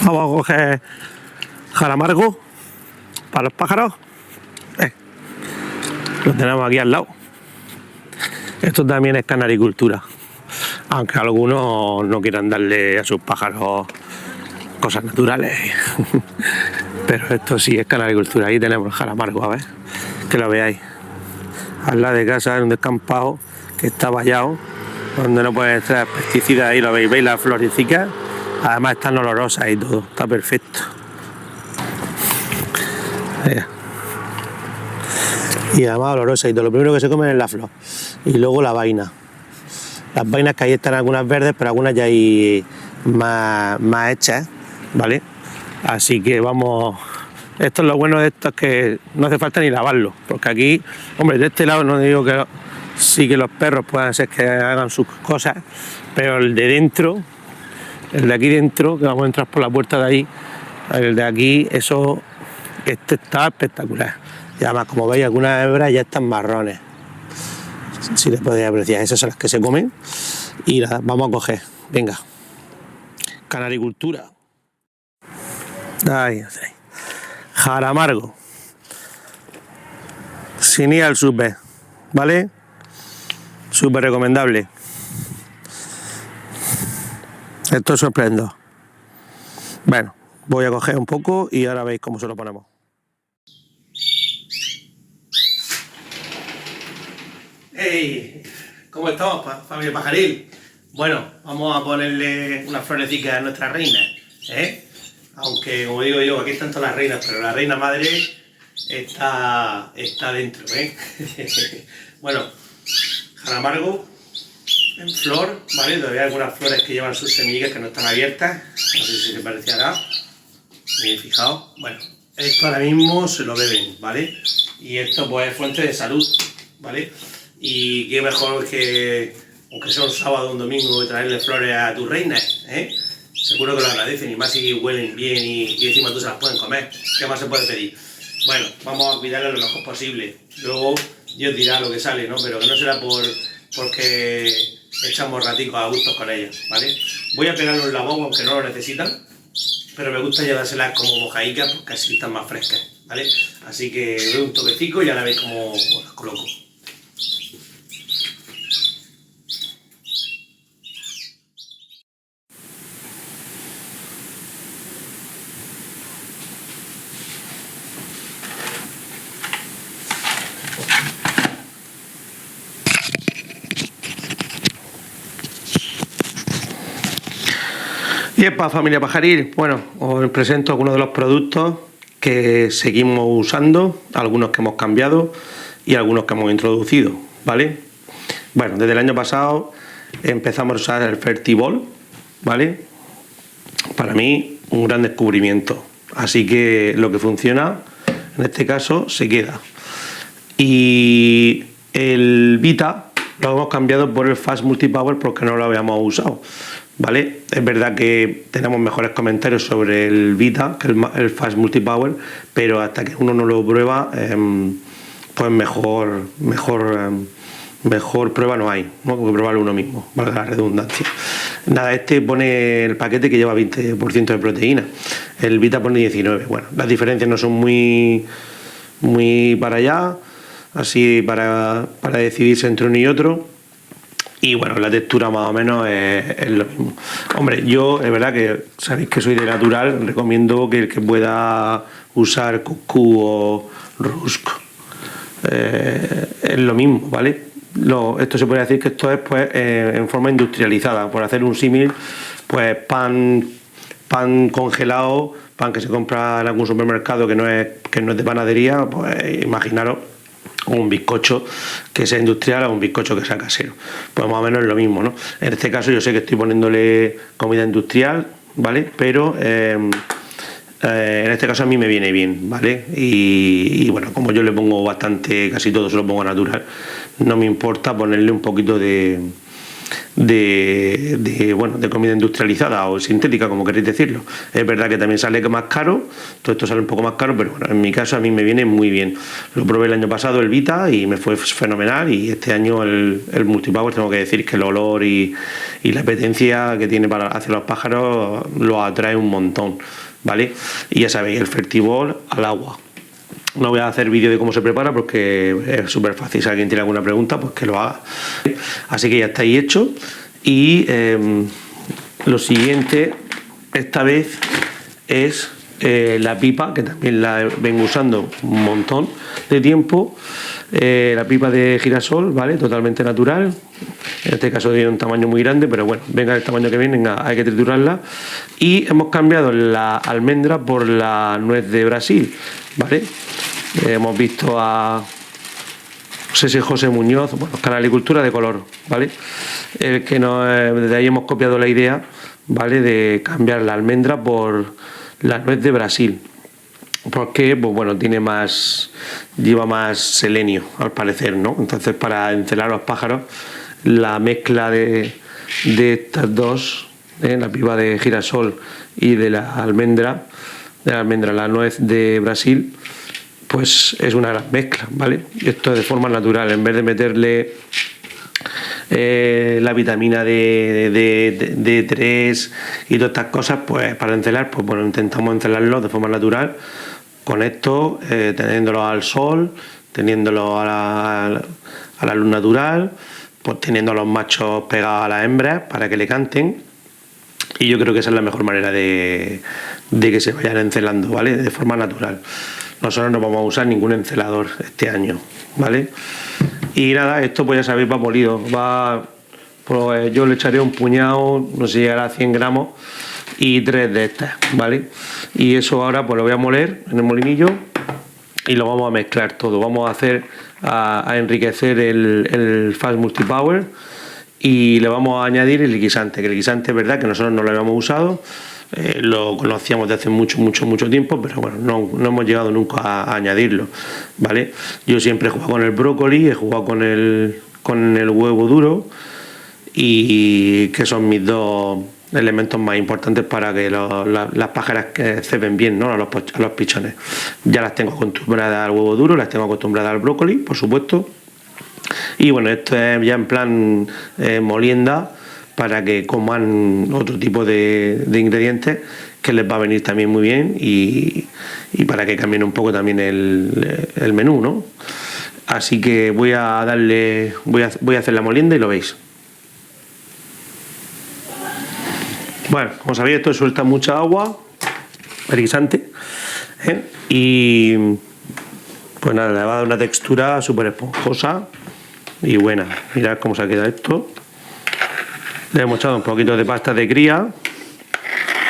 Vamos a coger jaramargo para los pájaros. Lo tenemos aquí al lado. Esto también es canaricultura, aunque algunos no quieran darle a sus pájaros cosas naturales. Pero esto sí es canaricultura. Ahí tenemos el jaramargo, a ver, que lo veáis. Al lado de casa, en un descampado que está vallado, donde no pueden entrar pesticidas. Ahí lo veis, veis las florecicas. Además están olorosas y todo, está perfecto. Mira. Y además olorosa y todo. Lo primero que se comen es la flor y luego la vaina. Las vainas que ahí están algunas verdes, pero algunas ya hay más hechas, ¿vale? Así que vamos. Esto es lo bueno de esto, es que no hace falta ni lavarlo, porque aquí, hombre, de este lado no digo que sí que los perros puedan ser que hagan sus cosas, pero el de dentro, el de aquí dentro, que vamos a entrar por la puerta de ahí, el de aquí, eso, este está espectacular. Y además, como veis, algunas hebras ya están marrones. Si les podéis apreciar, esas son las que se comen. Y nada, vamos a coger. Venga. Canaricultura. Ahí. Jaramargo. Sin ir al súper, ¿vale? Súper recomendable. Esto es sorprendente. Bueno, voy a coger un poco y ahora veis cómo se lo ponemos. ¡Hey! ¿Cómo estamos, familia pajaril? Bueno, vamos a ponerle unas florecicas a nuestra reina, ¿eh? Aunque, como digo yo, aquí están todas las reinas, pero la reina madre está dentro, ¿eh? Bueno, jaramargo en flor, ¿vale? Todavía hay algunas flores que llevan sus semillas que no están abiertas, no sé si se parecerá, bien fijaos. Bueno, esto ahora mismo se lo beben, ¿vale? Y esto pues es fuente de salud, ¿vale? Y qué mejor que, aunque sea un sábado o un domingo, traerle flores a tu reina, ¿eh? Seguro que lo agradecen, y más si huelen bien y encima tú se las pueden comer. ¿Qué más se puede pedir? Bueno, vamos a cuidarla lo mejor posible. Luego Dios dirá lo que sale, ¿no? Pero que no será porque echamos raticos a gustos con ellas, ¿vale? Voy a pegarlo en la boca, aunque no lo necesitan, pero me gusta llevárselas como mojadicas porque así están más frescas, ¿vale? Así que doy un toquecico y ya la veis cómo las coloco. Y para familia pajaril, bueno, os presento algunos de los productos que seguimos usando, algunos que hemos cambiado y algunos que hemos introducido, ¿vale? Bueno, desde el año pasado empezamos a usar el Fertibol, ¿vale? Para mí, un gran descubrimiento. Así que lo que funciona, en este caso, se queda. Y el Vita lo hemos cambiado por el Fast Multipower porque no lo habíamos usado, ¿vale? Es verdad que tenemos mejores comentarios sobre el Vita que el Fast Multipower, pero hasta que uno no lo prueba, pues mejor prueba no hay, ¿no? Que probarlo uno mismo, valga la redundancia. Nada, este pone el paquete que lleva 20% de proteína, el Vita pone 19. Bueno, las diferencias no son muy para allá, así para decidirse entre uno y otro. Y bueno, la textura más o menos es lo mismo. Hombre, yo es verdad que sabéis que soy de natural, recomiendo que el que pueda usar Cuscú o Rusk, es lo mismo, ¿vale? Esto se puede decir que esto es pues en forma industrializada, por hacer un símil, pues pan congelado, pan que se compra en algún supermercado que no es de panadería, pues imaginaros un bizcocho que sea industrial a un bizcocho que sea casero, pues más o menos es lo mismo, ¿no? En este caso yo sé que estoy poniéndole comida industrial, ¿vale? Pero En este caso a mí me viene bien, ¿vale? Y bueno, como yo le pongo bastante, casi todo se lo pongo natural, no me importa ponerle un poquito bueno, de comida industrializada o sintética, como queréis decirlo. Es verdad que también sale más caro, todo esto sale un poco más caro, pero bueno, en mi caso a mí me viene muy bien. Lo probé el año pasado, el Vita, y me fue fenomenal, y este año el Multipower, tengo que decir que el olor y la apetencia que tiene hacia los pájaros lo atrae un montón, ¿vale? Y ya sabéis, el Fertiball al agua. No voy a hacer vídeo de cómo se prepara porque es súper fácil. Si alguien tiene alguna pregunta, pues que lo haga. Así que ya está ahí hecho. Y lo siguiente, esta vez, es la pipa, que también la vengo usando un montón de tiempo. La pipa de girasol, ¿vale? Totalmente natural. En este caso tiene un tamaño muy grande, pero bueno, venga el tamaño que viene, hay que triturarla. Y hemos cambiado la almendra por la nuez de Brasil, ¿vale? Hemos visto a José Muñoz, bueno, Canalicultura de Color, ¿vale? El que desde ahí hemos copiado la idea, ¿vale? De cambiar la almendra por la nuez de Brasil. Porque, pues bueno, lleva más selenio, al parecer, ¿no? Entonces, para encelar a los pájaros, la mezcla de estas dos, la pipa de girasol y de la almendra, la nuez de Brasil, pues es una gran mezcla, ¿vale? Esto de forma natural, en vez de meterle la vitamina D3 y todas estas cosas, pues para encelar, pues bueno, intentamos encelarlo de forma natural, con esto, teniéndolo al sol, teniéndolo a la luz natural, pues teniendo a los machos pegados a las hembras para que le canten. Y yo creo que esa es la mejor manera de que se vayan encelando, ¿vale? De forma natural. Nosotros no vamos a usar ningún encelador este año, ¿vale? Y nada, esto pues ya sabéis, va molido. Pues yo le echaré un puñado, no sé si llegará a 100 gramos, y 3 de estas, ¿vale? Y eso ahora pues lo voy a moler en el molinillo y lo vamos a mezclar todo. Vamos a enriquecer el Fast Multipower y le vamos a añadir el guisante, que el guisante es verdad que nosotros no lo habíamos usado. Lo conocíamos de hace mucho tiempo, pero bueno, no hemos llegado nunca a añadirlo, ¿vale? Yo siempre he jugado con el brócoli, he jugado con el huevo duro, y que son mis dos elementos más importantes para que las pájaras ceben bien, ¿no? a los pichones. Ya las tengo acostumbradas al huevo duro, las tengo acostumbradas al brócoli, por supuesto. Y bueno, esto es ya en plan molienda, para que coman otro tipo de ingredientes que les va a venir también muy bien, y para que cambien un poco también el menú, ¿no? Así que voy a hacer la molienda y lo veis. Bueno, como sabéis, esto suelta mucha agua, el guisante, y pues nada, le va a dar una textura súper esponjosa y buena. Mirad cómo se ha quedado esto. Le hemos echado un poquito de pasta de cría.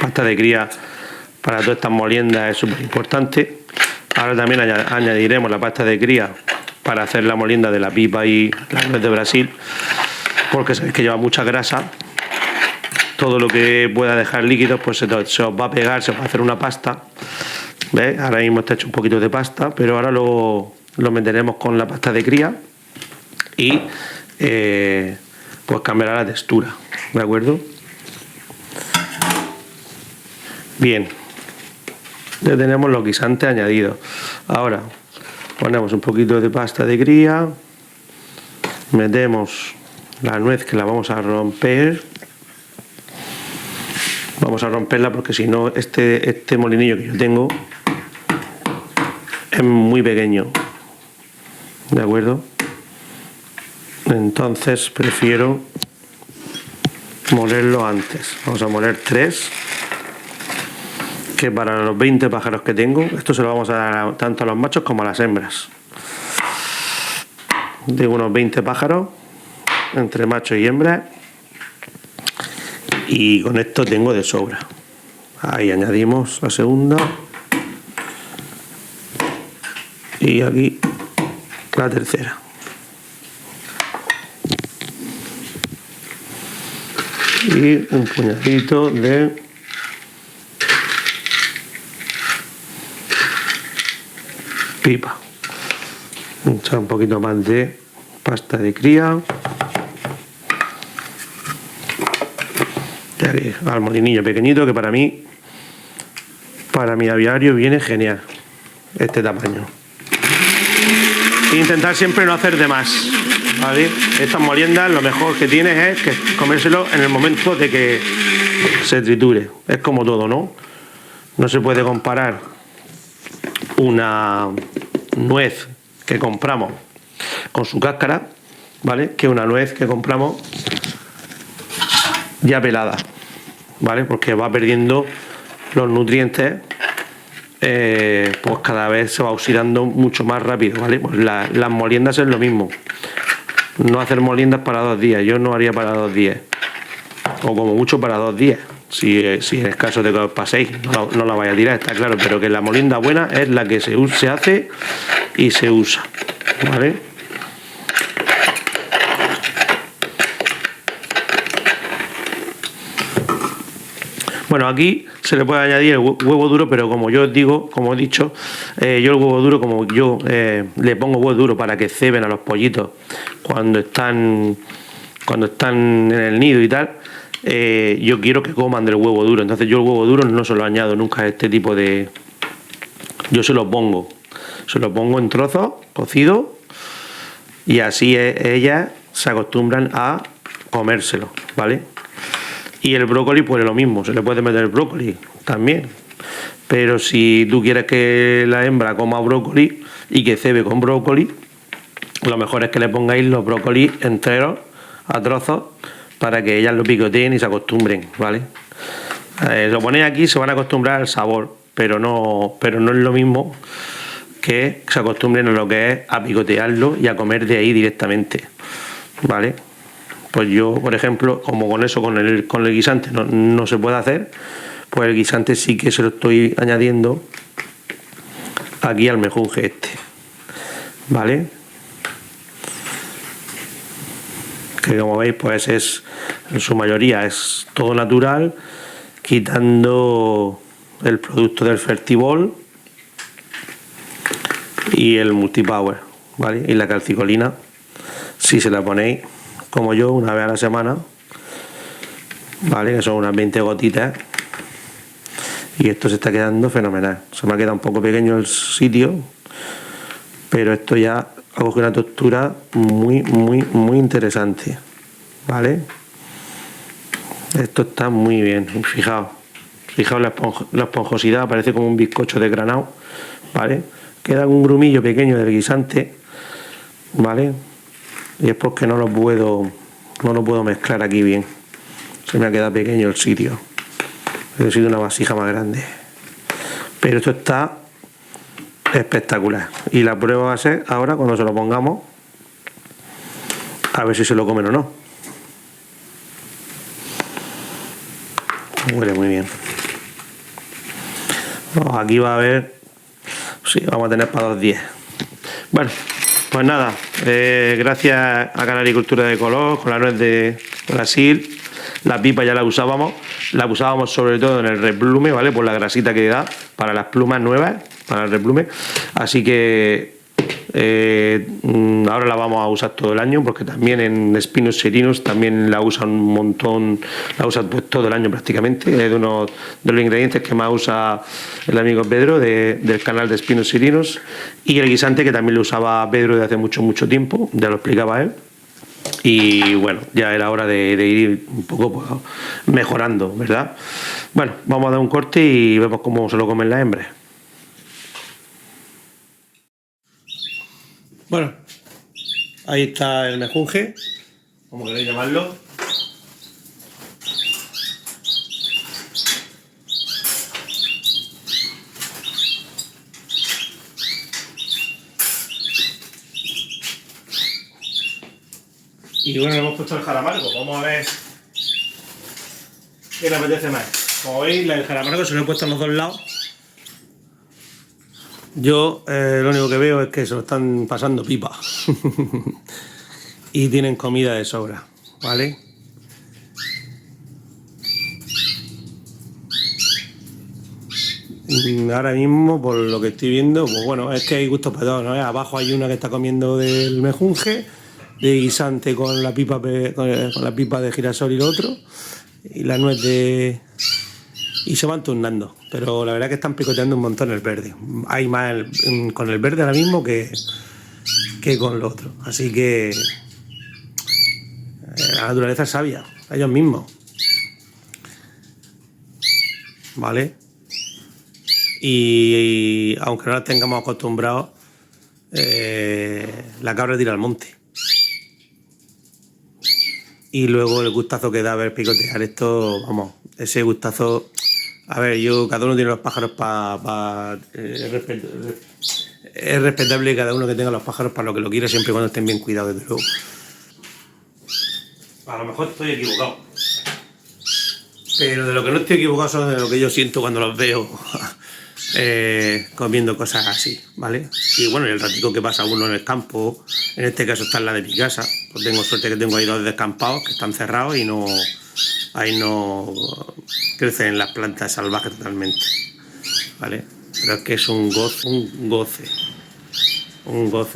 Pasta de cría para todas estas moliendas es súper importante. Ahora también añadiremos la pasta de cría para hacer la molienda de la pipa y la nuez de Brasil, porque sabéis que lleva mucha grasa. Todo lo que pueda dejar líquidos pues se os va a pegar, se os va a hacer una pasta. ¿Ves? Ahora mismo está hecho un poquito de pasta, pero ahora lo meteremos con la pasta de cría y pues cambiará la textura, ¿de acuerdo? Bien, ya tenemos los guisantes añadidos. Ahora ponemos un poquito de pasta de cría, metemos la nuez, que la vamos a romper. Vamos a romperla porque si no este molinillo que yo tengo es muy pequeño, ¿de acuerdo? Entonces prefiero molerlo antes. Vamos a moler 3, que para los 20 pájaros que tengo, esto se lo vamos a dar tanto a los machos como a las hembras. Tengo unos 20 pájaros entre machos y hembras, y con esto tengo de sobra. Ahí añadimos la segunda y aquí la tercera. Y un puñadito de pipa. Echar un poquito más de pasta de cría. Ya que al molinillo pequeñito, que para mi aviario viene genial este tamaño. E intentar siempre no hacer de más, ¿vale? Estas moliendas lo mejor que tienes es que comérselo en el momento de que se triture. Es como todo, ¿no? No se puede comparar una nuez que compramos con su cáscara, ¿vale? Que una nuez que compramos ya pelada, ¿vale? Porque va perdiendo los nutrientes, pues cada vez se va oxidando mucho más rápido, ¿vale? Pues las moliendas es lo mismo. No hacer moliendas para 2 días, yo no haría para 2 días, o como mucho para 2 días. Si en el caso de que os paséis, no la vaya a tirar, está claro, pero que la molienda buena es la que se hace y se usa, ¿vale? Bueno, aquí se le puede añadir el huevo duro, pero como yo os digo, como he dicho, yo el huevo duro, como yo le pongo huevo duro para que ceben a los pollitos cuando están en el nido y tal, yo quiero que coman del huevo duro. Entonces yo el huevo duro no se lo añado nunca a este tipo de... Yo se lo pongo en trozos, cocidos, y así ellas se acostumbran a comérselo, ¿vale? Y el brócoli, pues lo mismo, se le puede meter el brócoli también. Pero si tú quieres que la hembra coma brócoli y que cebe con brócoli, lo mejor es que le pongáis los brócolis enteros a trozos para que ellas lo picoteen y se acostumbren, ¿vale? Lo ponéis aquí, se van a acostumbrar al sabor, pero no es lo mismo que se acostumbren a lo que es a picotearlo y a comer de ahí directamente, ¿vale? Pues yo, por ejemplo, como con eso, con el guisante no se puede hacer, pues el guisante sí que se lo estoy añadiendo aquí al mejunje este, ¿vale? Que como veis, pues es en su mayoría es todo natural, quitando el producto del Fertibol y el Multipower, ¿vale? Y la calcicolina, si se la ponéis como yo, una vez a la semana, ¿vale? Que son unas 20 gotitas. Y esto se está quedando fenomenal. Se me ha quedado un poco pequeño el sitio, pero esto ya ha cogido una textura muy interesante, ¿vale? Esto está muy bien. Fijaos la esponjosidad, parece como un bizcocho de granado, ¿vale? Queda un grumillo pequeño del guisante, ¿vale? Y es porque no lo puedo mezclar aquí bien. Se me ha quedado pequeño el sitio. He sido una vasija más grande. Pero esto está espectacular. Y la prueba va a ser ahora cuando se lo pongamos, a ver si se lo comen o no. Huele muy bien. Aquí va a haber... Sí, vamos a tener para 2 días. Bueno, pues nada, gracias a Canaricultura de Color, con la nuez de Brasil. La pipa ya la usábamos sobre todo en el replume, ¿vale? Por la grasita que da para las plumas nuevas, para el replume. Así que ahora la vamos a usar todo el año, porque también en Spinus Serinus también la usan un montón, la usan pues todo el año prácticamente. Es de uno de los ingredientes que más usa el amigo Pedro del canal de Spinus Serinus, y el guisante que también lo usaba Pedro desde hace mucho tiempo, ya lo explicaba él. Y bueno, ya era hora de ir un poco pues, mejorando, ¿verdad? Bueno, vamos a dar un corte y vemos cómo se lo comen las hembras. Bueno, ahí está el mejunje, como queréis llamarlo. Y bueno, le hemos puesto el jaramargo. Vamos a ver qué le apetece más. Como veis, el jaramargo se lo he puesto en los dos lados. Yo lo único que veo es que se lo están pasando pipa. Y tienen comida de sobra, ¿vale? Ahora mismo, por lo que estoy viendo, pues bueno, es que hay gustos para todos, ¿no? Abajo hay una que está comiendo del mejunje, de guisante con la pipa, con la pipa de girasol y lo otro, y la nuez de... Y se van turnando, pero la verdad es que están picoteando un montón el verde. Hay más con el verde ahora mismo que con lo otro. Así que la naturaleza es sabia, ellos mismos, ¿vale? Y aunque no las tengamos acostumbrados, la cabra tira al monte. Y luego el gustazo que da ver picotear esto, vamos, ese gustazo. A ver, cada uno tiene los pájaros para. Es respetable cada uno que tenga los pájaros para lo que lo quiera, siempre y cuando estén bien cuidados, desde luego. A lo mejor estoy equivocado. Pero de lo que no estoy equivocado son de lo que yo siento cuando los veo comiendo cosas así, ¿vale? Y bueno, y el ratico que pasa uno en el campo, en este caso está en la de mi casa, pues tengo suerte que tengo ahí 2 descampados que están cerrados y no, ahí no crecen las plantas salvajes totalmente, ¿vale? Pero es que es un goce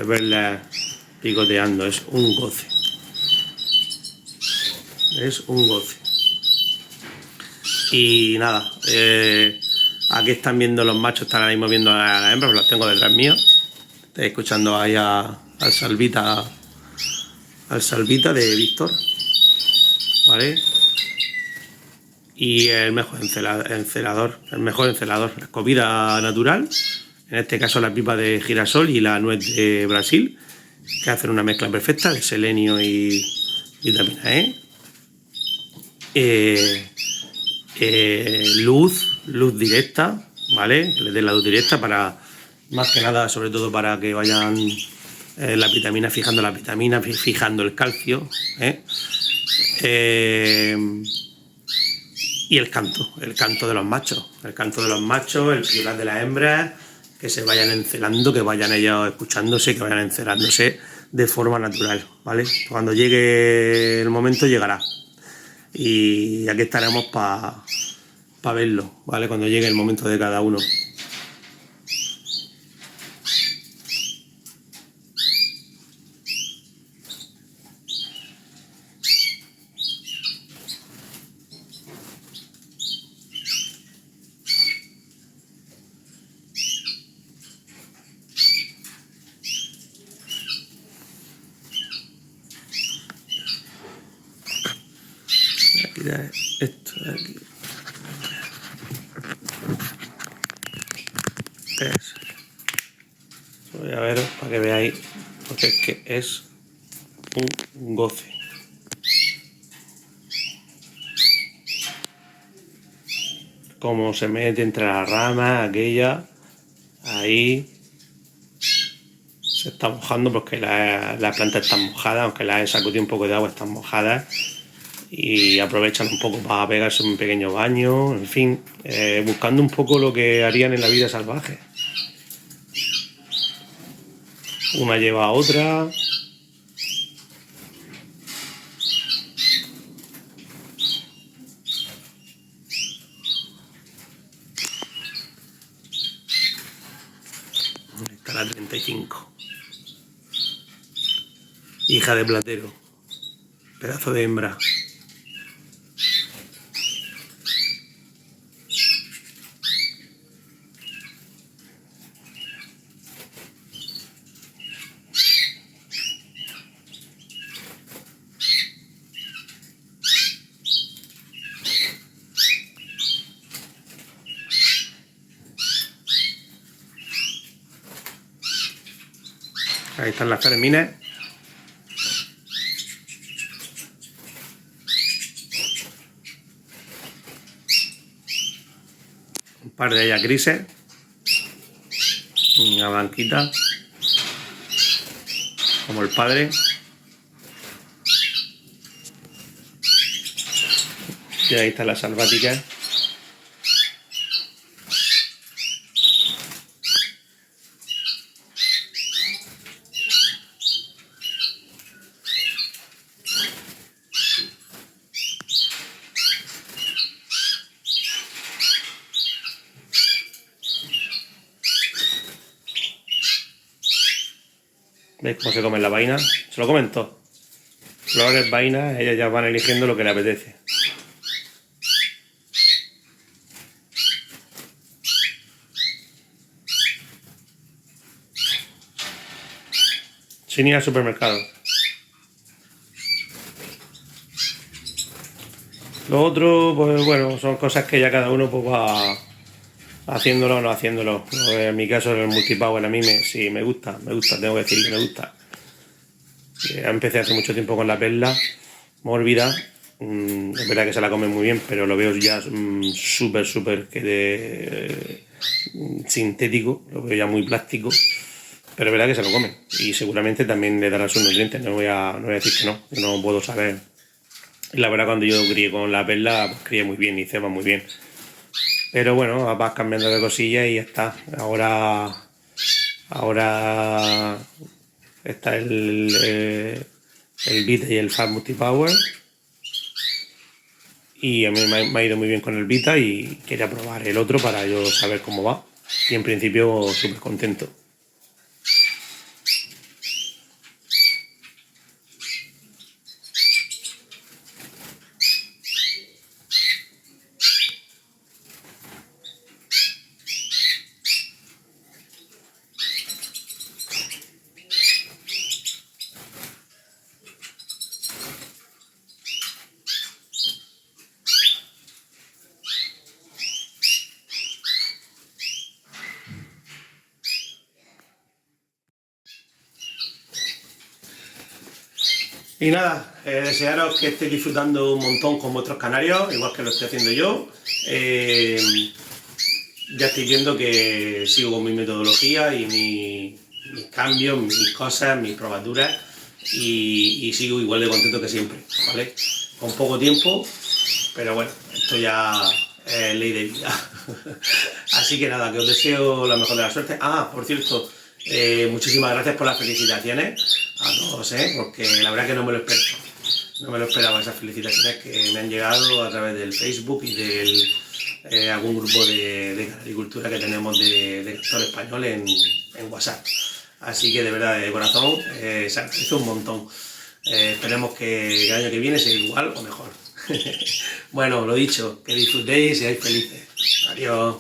verlas picoteando, es un goce. Es un goce. Y nada, aquí están viendo los machos, están ahora mismo viendo a las hembras, los tengo detrás mío. Estáis escuchando ahí al Salvita de Víctor, ¿vale? Y el mejor encelador, la comida natural, en este caso la pipa de girasol y la nuez de Brasil, que hacen una mezcla perfecta de selenio y vitamina luz directa, ¿vale? Que les den la luz directa para, más que nada, sobre todo para que vayan las vitaminas, fijando las vitaminas, fijando el calcio, y el canto de los machos, el piular de las hembras, que se vayan encelando, que vayan ellos escuchándose, que vayan encelándose de forma natural, ¿vale? Cuando llegue el momento llegará. Y aquí estaremos para verlo, ¿vale? Cuando llegue el momento de cada uno. Esto de aquí. Voy a ver para que veáis, porque es que es un goce. Como se mete entre las ramas, aquella, ahí se está mojando porque las plantas están mojadas, aunque las he sacudido un poco de agua, están mojadas. Y aprovechan un poco para pegarse un pequeño baño, en fin, buscando un poco lo que harían en la vida salvaje. Una lleva a otra. Está la 35. Hija de platero. Pedazo de hembra. Ahí están las carmines. Un par de ellas grises. Una blanquita. Como el padre. Y ahí están las salváticas. ¿Veis cómo se comen la vaina? Se lo comen todo. Flores, vainas, ellas ya van eligiendo lo que les apetece. Sin ir al supermercado. Lo otro, pues bueno, son cosas que ya cada uno pues va haciéndolo o no haciéndolo. En mi caso, el multipower a mí sí me gusta, tengo que decir que me gusta. Empecé hace mucho tiempo con la perla mórbida. Es verdad que se la come muy bien, pero lo veo ya súper sintético, lo veo ya muy plástico. Pero es verdad que se lo comen y seguramente también le dará sus nutrientes, no voy a decir que no, yo no puedo saber. Y la verdad, cuando yo crié con la perla, pues crié muy bien y ceba muy bien. Pero bueno, vas cambiando de cosillas y ya está. Ahora está el Vita y el Fat Multipower. Y a mí me ha ido muy bien con el Vita y quería probar el otro para yo saber cómo va. Y en principio súper contento. Y nada, desearos que estéis disfrutando un montón con vuestros canarios, igual que lo estoy haciendo yo. Ya estáis viendo que sigo con mi metodología y mis cambios, mis cosas, mis probaturas y sigo igual de contento que siempre, ¿vale? Con poco tiempo, pero bueno, esto ya es ley de vida. Así que nada, que os deseo la mejor de la suerte. Ah, por cierto, muchísimas gracias por las felicitaciones a todos, porque la verdad que no me lo esperaba. No me lo esperaba esas felicitaciones que me han llegado a través del Facebook y del algún grupo de agricultura que tenemos de lector español en WhatsApp. Así que de verdad, de corazón, se agradece un montón. Esperemos que el año que viene sea igual o mejor. Bueno, lo dicho, que disfrutéis y seáis felices. Adiós.